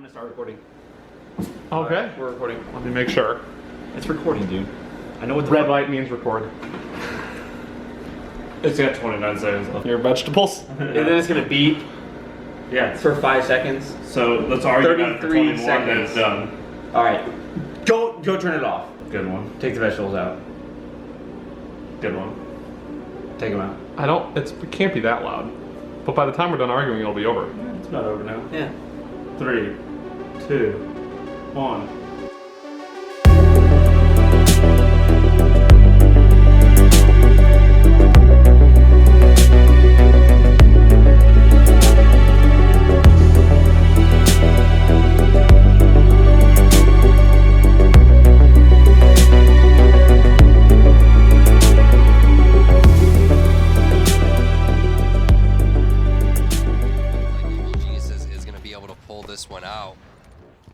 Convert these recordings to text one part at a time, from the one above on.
gonna start recording. Okay. Right, we're recording. Let me make sure. It's recording, dude. I know what the Red light means record. It's got 29 seconds left. Your vegetables? And then it's gonna beep. Yeah. For 5 seconds. So let's argue about it for 33 21 and it's done. Alright. Go turn it off. Good one. Take the vegetables out. Good one. Take them out. It can't be that loud. But by the time we're done arguing, it'll be over. Yeah, it's about over now. Yeah. 3, 2, 1.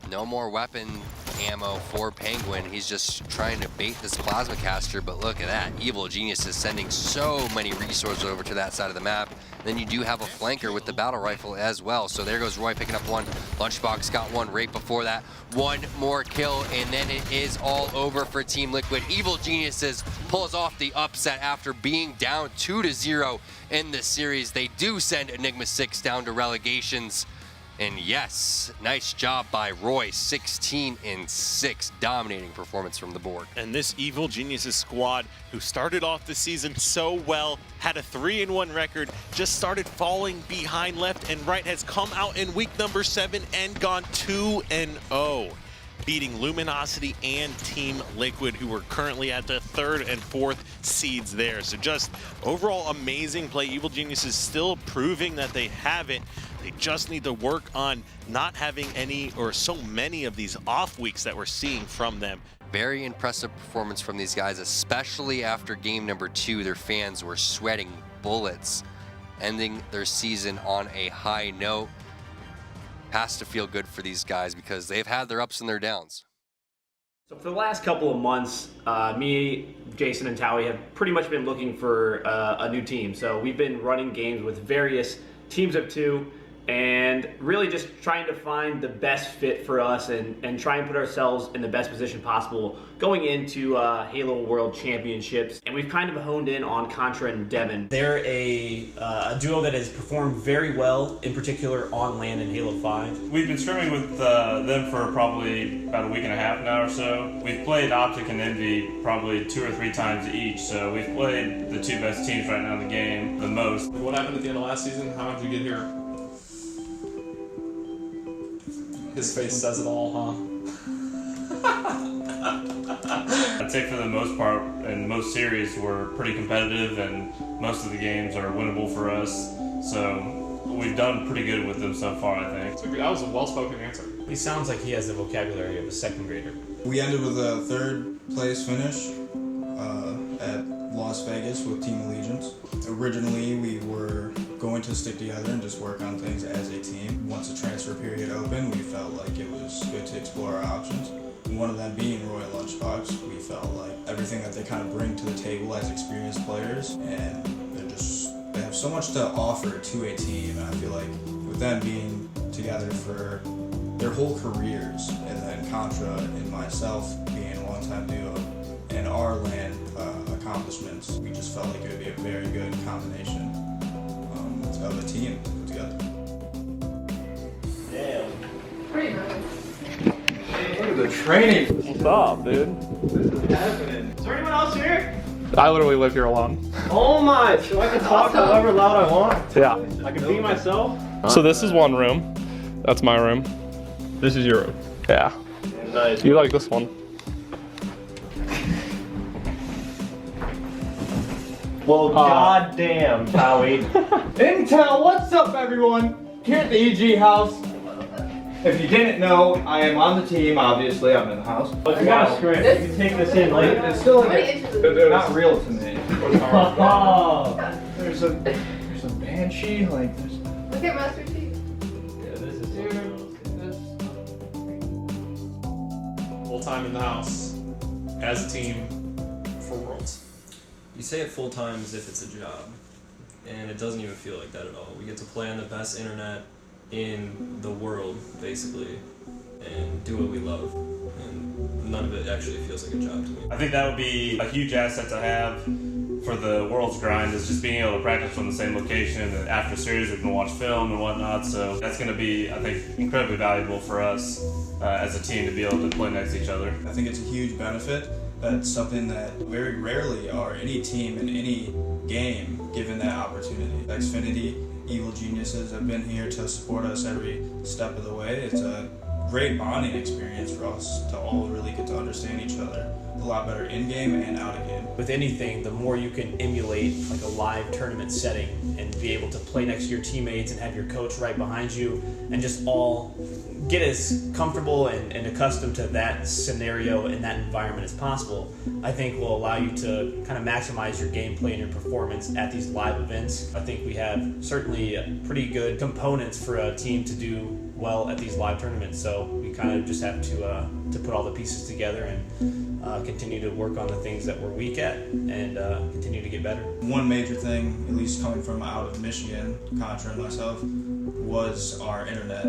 No more weapon ammo for Penguin. He's just trying to bait this plasma caster, but look at that. Evil Genius is sending so many resources over to that side of the map. Then you do have a flanker with the battle rifle as well. So there goes Roy picking up one. Lunchbox got one right before that. One more kill, and then it is all over for Team Liquid. Evil Geniuses pulls off the upset after being down 2-0 in this series. They do send Enigma 6 down to relegations. And yes, nice job by Roy, 16-6, dominating performance from the board. And this Evil Geniuses squad, who started off the season so well, had a 3-1 record, just started falling behind left and right, has come out in week number 7 and gone 2-0. Beating Luminosity and Team Liquid, who are currently at the 3rd and 4th seeds there. So just overall amazing play. Evil Geniuses still proving that they have it. They just need to work on not having any or so many of these off weeks that we're seeing from them. Very impressive performance from these guys, especially after game number 2. Their fans were sweating bullets, ending their season on a high note. Has to feel good for these guys because they've had their ups and their downs. So for the last couple of months, me, Jason, and Towey have pretty much been looking for a new team. So we've been running games with various teams of 2 and really just trying to find the best fit for us and try and put ourselves in the best position possible going into Halo World Championships. And we've kind of honed in on Contra and Devon. They're a duo that has performed very well, in particular on land in Halo 5. We've been scrimming with them for probably about a week and a half now or so. We've played Optic and Envy probably 2 or 3 times each, so we've played the 2 best teams right now in the game the most. What happened at the end of last season? How did you get here? His face says it all, huh? I'd say for the most part, in most series, we're pretty competitive and most of the games are winnable for us. So we've done pretty good with them so far, I think. That was a well-spoken answer. He sounds like he has the vocabulary of a 2nd grader. We ended with a 3rd place finish at Las Vegas with Team Allegiance. Originally, we were going to stick together and just work on things as a team. Once the transfer period opened, we felt like it was good to explore our options. One of them being Royal Lunchbox. We felt like everything that they kind of bring to the table as experienced players, and they have so much to offer to a team, and I feel like with them being together for their whole careers, and then Contra and myself being a long-time duo, and our land accomplishments, we just felt like it would be a very good combination of a team put together. Damn. Pretty nice. Hey, look at the training. What's up, dude? This is happening. Is there anyone else here? I literally live here alone. Oh my, so I can talk however loud I want. Yeah. I can be myself. So this is one room. That's my room. This is your room. Yeah. Nice. You like this one? Well, goddamn, Towey. Intel, what's up, everyone? Here at the EG house. If you didn't know, I am on the team, obviously. I'm in the house. But you got a script. You can take this in later. It's still How many inches is it's not real to me. Oh. There's a banshee, like there's... Look at Master Chief. Yeah, this is Full time in the house as a team for Worlds. You say it full time as if it's a job, and it doesn't even feel like that at all. We get to play on the best internet in the world, basically, and do what we love. And none of it actually feels like a job to me. I think that would be a huge asset to have for the world's grind, is just being able to practice from the same location, and after series we can watch film and whatnot. So that's going to be, I think, incredibly valuable for us as a team to be able to play next to each other. I think it's a huge benefit. That's something that very rarely are any team in any game given that opportunity. XFINITY, Evil Geniuses have been here to support us every step of the way. It's a great bonding experience for us to all really get to understand each other a lot better in-game and out-of-game. With anything, the more you can emulate like a live tournament setting and be able to play next to your teammates and have your coach right behind you and just all get as comfortable and accustomed to that scenario and that environment as possible, I think will allow you to kind of maximize your gameplay and your performance at these live events. I think we have certainly pretty good components for a team to do well at these live tournaments, so we kind of just have to put all the pieces together and continue to work on the things that we're weak at and continue to get better. One major thing, at least coming from out of Michigan, Contra and myself, was our internet.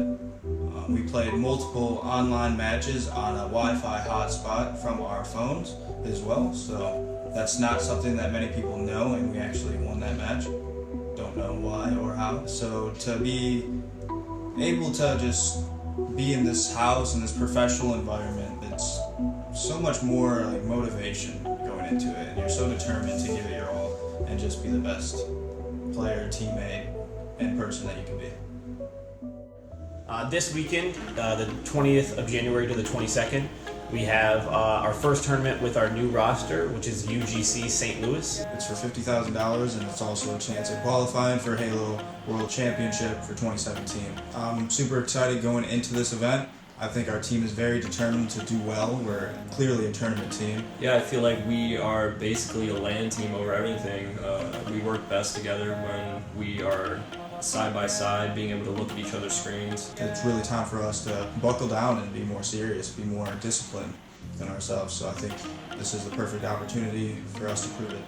We played multiple online matches on a Wi-Fi hotspot from our phones as well, so that's not something that many people know, and we actually won that match. Don't know why or how. So to be able to just be in this house, in this professional environment, it's so much more like motivation going into it, and you're so determined to give it your all and just be the best player, teammate, and person that you can be. This weekend, the 20th of January to the 22nd, we have our first tournament with our new roster, which is UGC St. Louis. It's for $50,000, and it's also a chance at qualifying for Halo World Championship for 2017. I'm super excited going into this event. I think our team is very determined to do well. We're clearly a tournament team. Yeah, I feel like we are basically a LAN team over everything. We work best together when we are side by side, being able to look at each other's screens. It's really time for us to buckle down and be more serious, be more disciplined than ourselves. So I think this is the perfect opportunity for us to prove it.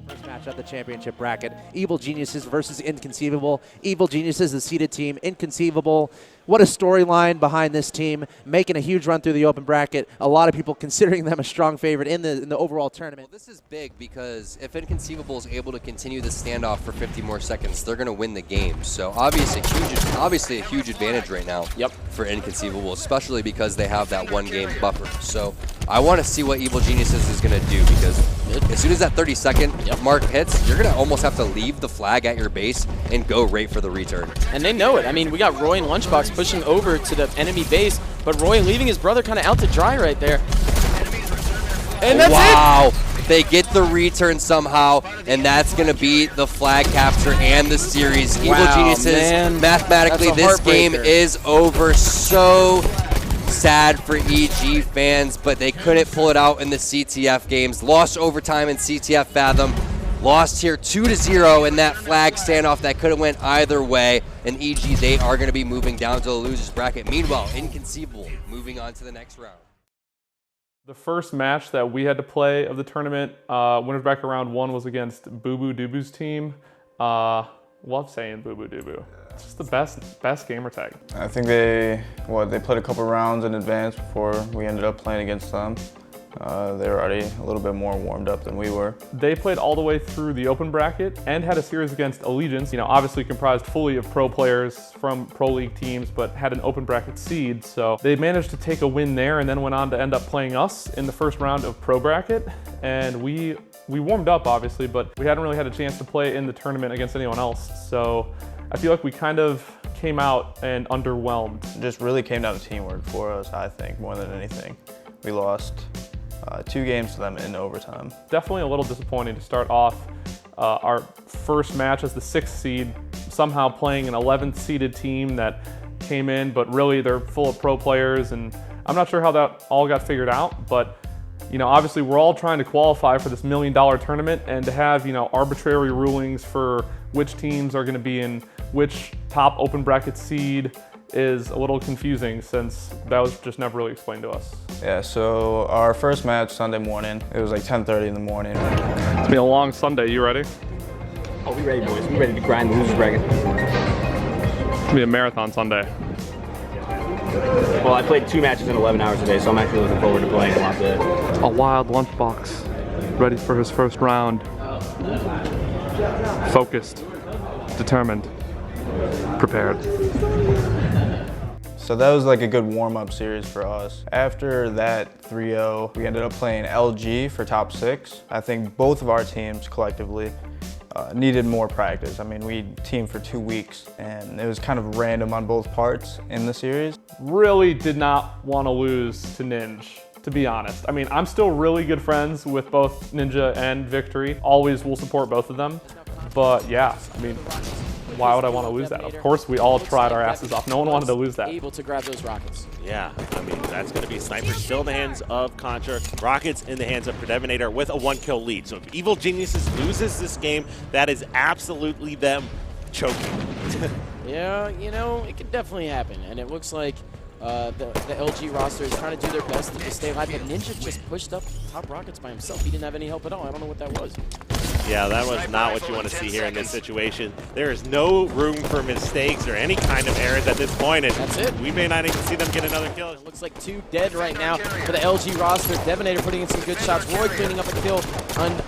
First match of the championship bracket, Evil Geniuses versus Inconceivable. Evil Geniuses, the seeded team. Inconceivable, what a storyline behind this team, making a huge run through the open bracket. A lot of people considering them a strong favorite in the overall tournament. Well, this is big because if Inconceivable is able to continue the standoff for 50 more seconds, they're going to win the game. So obviously a huge advantage right now for Inconceivable, especially because they have that one-game buffer. So I want to see what Evil Geniuses is going to do, because as soon as that 30-second mark hits, you're going to almost have to leave the flag at your base and go right for the return. And they know it. I mean, we got Roy and Lunchbox pushing over to the enemy base, but Roy leaving his brother kind of out to dry right there. And that's it! They get the return somehow, and that's going to be the flag capture and the series. Evil Geniuses, mathematically, this game is over. So sad for EG fans, but they couldn't pull it out in the CTF games. Lost overtime in CTF Fathom. Lost here 2-0 in that flag standoff that could have went either way. And EG, they are going to be moving down to the losers bracket. Meanwhile, Inconceivable moving on to the next round. The first match that we had to play of the tournament, winners bracket round 1, was against Boo Boo Doo-Boo's team. Love saying Boo Boo Doo-Boo. It's just the best gamer tag. I think they played a couple rounds in advance before we ended up playing against them. They were already a little bit more warmed up than we were. They played all the way through the open bracket and had a series against Allegiance, obviously comprised fully of pro players from Pro League teams, but had an open bracket seed. So they managed to take a win there and then went on to end up playing us in the first round of pro bracket. And we warmed up, obviously, but we hadn't really had a chance to play in the tournament against anyone else. So I feel like we kind of came out and underwhelmed. It just really came down to teamwork for us, I think, more than anything. We lost 2 games to them in overtime. Definitely a little disappointing to start off our first match as the 6th seed, somehow playing an 11th seeded team that came in, but really they're full of pro players, and I'm not sure how that all got figured out, but obviously we're all trying to qualify for this $1 million tournament, and to have arbitrary rulings for which teams are going to be in which top open bracket seed is a little confusing, since that was just never really explained to us. Yeah, so our first match Sunday morning, it was like 10:30 in the morning. It's been a long Sunday. You ready? Oh, we ready, boys. We ready to grind the losers bracket. It'll be a marathon Sunday. Well, I played 2 matches in 11 hours a day, so I'm actually looking forward to playing a lot today. A wild lunchbox, ready for his first round. Focused, determined, prepared. So that was like a good warm-up series for us. After that 3-0, we ended up playing LG for top 6. I think both of our teams collectively needed more practice. I mean, we teamed for 2 weeks and it was kind of random on both parts in the series. Really did not want to lose to Ninja, to be honest. I mean, I'm still really good friends with both Ninja and Victory. Always will support both of them. But yeah, I mean, why would I want to lose that? Of course, we all tried our asses off. No one wanted to lose that. Able to grab those rockets. Yeah, I mean, that's going to be Sniper still in the hands of Contra. Rockets in the hands of Predeminator with a 1-kill lead. So if Evil Geniuses loses this game, that is absolutely them choking. Yeah, you know, it could definitely happen. And it looks like the LG roster is trying to do their best to stay alive. But Ninja just pushed up top rockets by himself. He didn't have any help at all. I don't know what that was. Yeah, that was not what you want to see here in this situation. There is no room for mistakes or any kind of errors at this point. And that's it. We may not even see them get another kill. It looks like 2 dead right now for the LG roster. Devonator putting in some good shots. Roy cleaning up a kill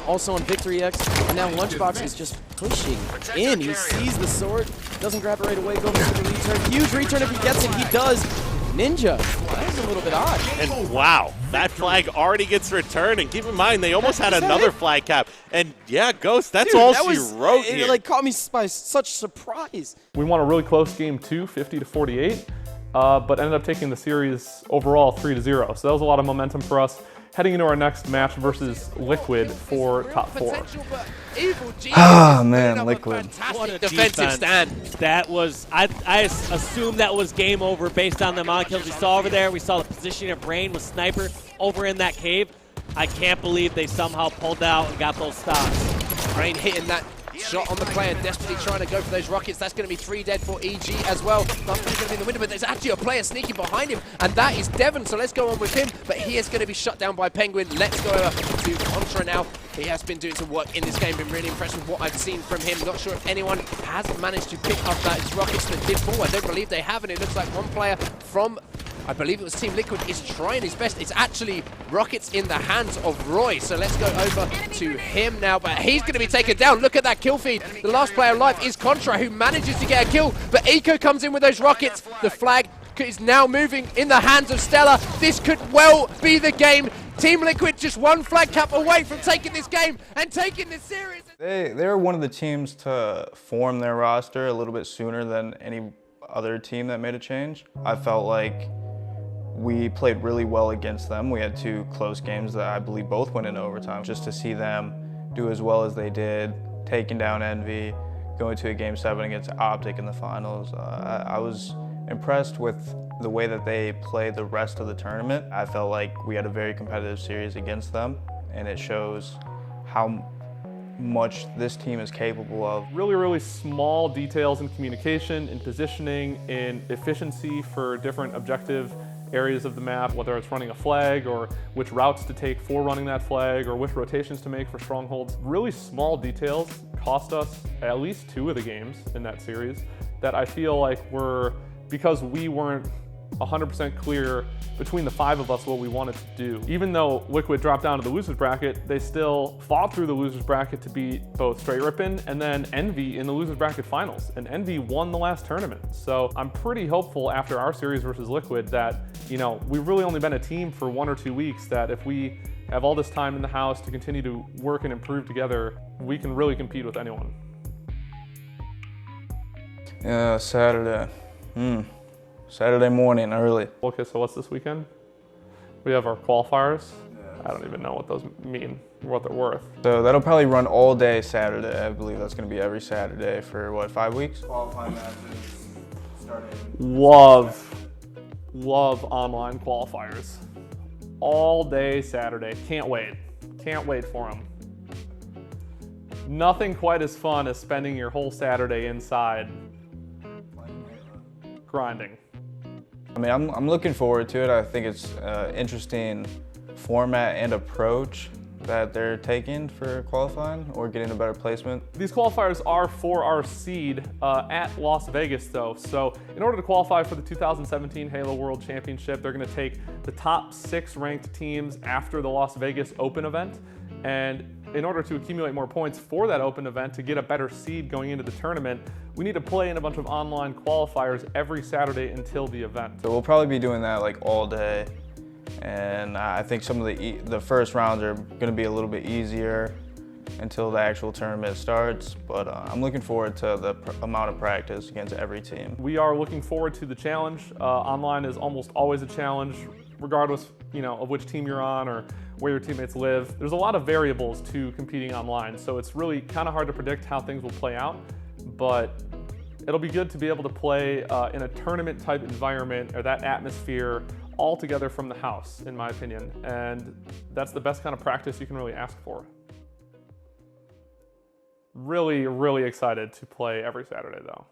also on Victory X. And now Lunchbox is just pushing in. He sees the sword, doesn't grab it right away, goes for the return. Huge return if he gets it. He does. Ninja, that was a little bit odd. And wow, that flag already gets returned. And keep in mind, they almost had another flag cap. And yeah, Ghost, that's all she wrote here. It like caught me by such surprise. We won a really close game too, 50-48, but ended up taking the series overall 3-0. So that was a lot of momentum for us heading into our next match versus Liquid for top 4. Ah, man, Liquid. What a defensive stand. That was, I assume that was game over based on the amount of kills we saw over there. We saw the positioning of Brain with Sniper over in that cave. I can't believe they somehow pulled out and got those stops. Brain hitting that shot on the player, desperately trying to go for those rockets. That's going to be 3 dead for EG as well. That's going to be in the window, but there's actually a player sneaking behind him, and that is Devon, so let's go on with him. But he is going to be shut down by Penguin. Let's go over to Contra now. He has been doing some work in this game, been really impressed with what I've seen from him. Not sure if anyone has managed to pick up that rockets that did fall. I don't believe they have, and it looks like one player from, I believe it was Team Liquid, is trying his best. It's actually rockets in the hands of Roy. So let's go over to him now, but he's going to be taken down. Look at that kill feed. The last player alive is Contra, who manages to get a kill, but Eco comes in with those rockets. The flag is now moving in the hands of Stella. This could well be the game. Team Liquid just 1 flag cap away from taking this game and taking this series. They were one of the teams to form their roster a little bit sooner than any other team that made a change. I felt like we played really well against them. We had 2 close games that I believe both went into overtime. Just to see them do as well as they did, taking down Envy, going to a Game 7 against Optic in the finals. I was impressed with the way that they played the rest of the tournament. I felt like we had a very competitive series against them, and it shows how much this team is capable of. Really, really small details in communication, in positioning, in efficiency for different objective areas of the map, whether it's running a flag or which routes to take for running that flag or which rotations to make for strongholds. Really small details cost us at least 2 of the games in that series that I feel like were, because we weren't 100% clear between the 5 of us what we wanted to do. Even though Liquid dropped down to the losers bracket, they still fought through the losers bracket to beat both Straight Rippin' and then Envy in the losers bracket finals. And Envy won the last tournament. So I'm pretty hopeful after our series versus Liquid that, you know, we've really only been a team for 1 or 2 weeks, that if we have all this time in the house to continue to work and improve together, we can really compete with anyone. Yeah, Saturday. Saturday morning, early. Okay, so what's this weekend? We have our qualifiers. I don't even know what those mean, what they're worth. So that'll probably run all day Saturday. I believe that's going to be every Saturday for, what, 5 weeks? Qualifying matches starting. Love online qualifiers. All day Saturday. Can't wait. Can't wait for them. Nothing quite as fun as spending your whole Saturday inside grinding. I mean, I'm looking forward to it. I think it's an interesting format and approach. that they're taking for qualifying or getting a better placement? These qualifiers are for our seed at Las Vegas though. So in order to qualify for the 2017 Halo World Championship, they're gonna take the top 6 ranked teams after the Las Vegas Open event. And in order to accumulate more points for that open event to get a better seed going into the tournament, we need to play in a bunch of online qualifiers every Saturday until the event. So we'll probably be doing that like all day. And I think some of the first rounds are going to be a little bit easier until the actual tournament starts. But I'm looking forward to the amount of practice against every team. We are looking forward to the challenge. Online is almost always a challenge, regardless, of which team you're on or where your teammates live. There's a lot of variables to competing online, so it's really kind of hard to predict how things will play out. But it'll be good to be able to play in a tournament type environment or that atmosphere all together from the house, in my opinion. And that's the best kind of practice you can really ask for. Really, really excited to play every Saturday though.